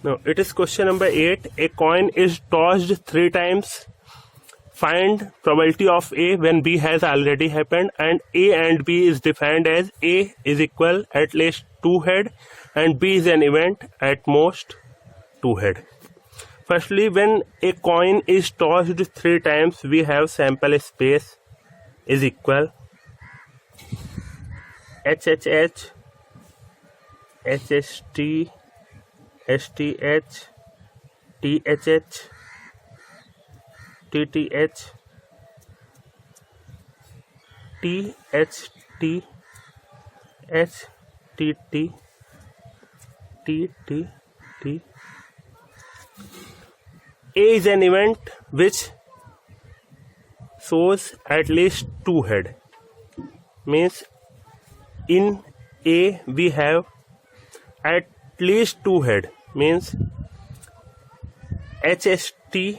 Now it is question number 8. A coin is tossed 3 times. Find probability of A when B has already happened, and A and B is defined as A is equal at least 2 head and B is an event at most 2 head. Firstly, when a coin is tossed 3 times, we have sample space is equal HHH, HHT, STH, THH, TTH, THT, HTT, TTT. A is an event which shows at least 2 head. Means in A we have at least 2 head. Means HST,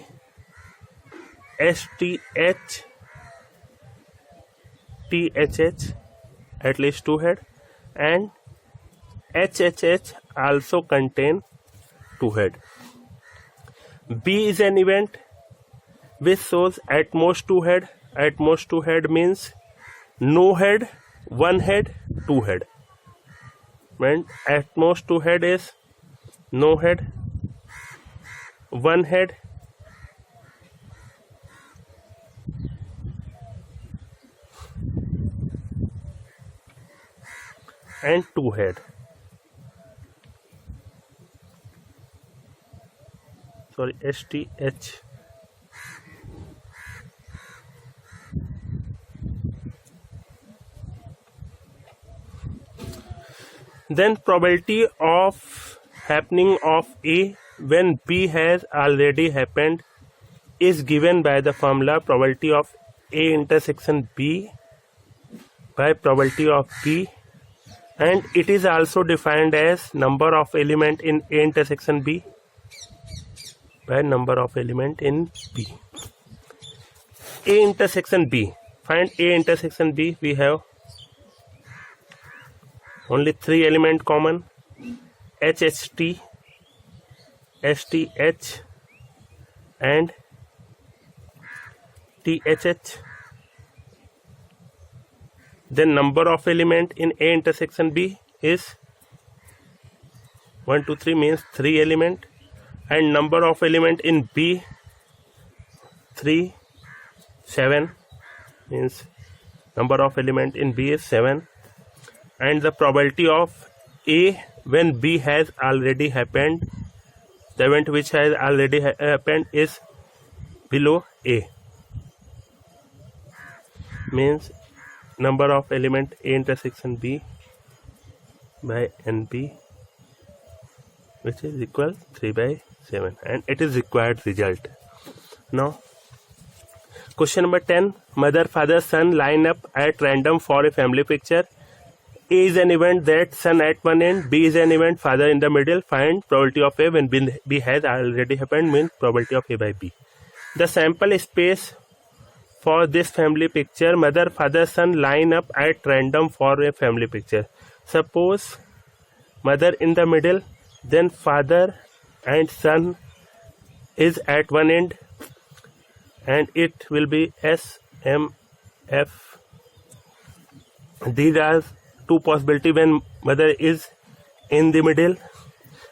STH, THH at least 2 head, and HHH also contain 2 head. B is an event which shows at most 2 head. At most 2 head means no head, 1 head, 2 head. When at most 2 head is no head, 1 head, and 2 head. Sorry, STH. Then probability of happening of A when B has already happened is given by the formula probability of A intersection B by probability of B, and it is also defined as number of element in A intersection B by number of element in B. A intersection B. Find A intersection B. We have only 3 element common: HHT, STH, and THH. Then number of element in A intersection B is 1, 2, 3 means 3 element, and number of element in B 3, 7 means number of element in B is 7, and the probability of A when B has already happened, the event which has already happened is below A, means number of element A intersection B by NB, which is equal 3 by 7, and it is required result. Now question number 10. Mother, father, son line up at random for a family picture. A is an event that son at one end, B is an event father in the middle. Find probability of A when B has already happened, means probability of A by B. The sample space for this family picture: mother, father, son line up at random for a family picture. Suppose mother in the middle, then father and son is at one end, and it will be S, M, F. These are 2 possibilities when mother is in the middle.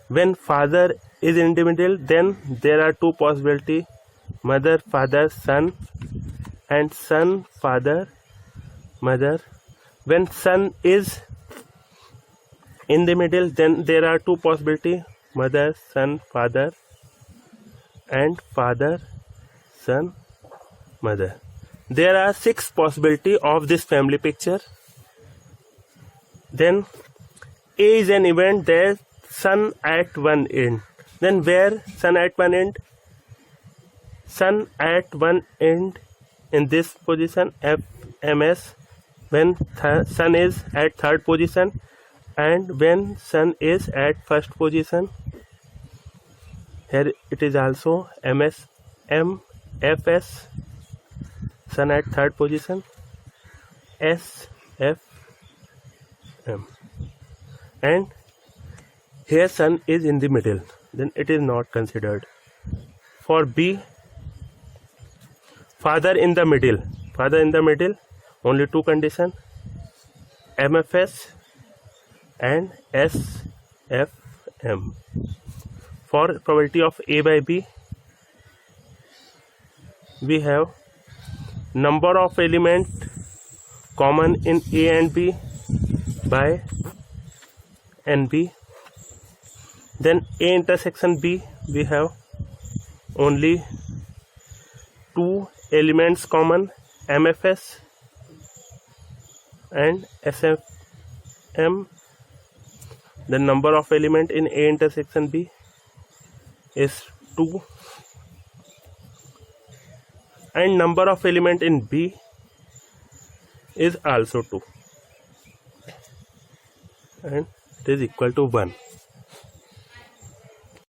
When father is in the middle, then there are 2 possibilities: mother, father, son, and son, father, mother. When son is in the middle, then there are 2 possibilities: mother, son, father, and father, son, mother. There are 6 possibilities of this family picture. Then A is an event there son at one end. Then where son at one end? Sun at one end in this position, FMS, when Sun is at third position, and when Sun is at first position. Here it is also MS, M, FS, Sun at third position, S, F, M, and here Sun is in the middle. then it is not considered. For B, father in the middle, only two conditions, MFS and SFM. For probability of A by B, we have number of element common in A and B by NB. Then A intersection B, we have only two elements common, MFS and SFM. The number of element in A intersection B is 2, and number of element in B is also 2, and it is equal to 1.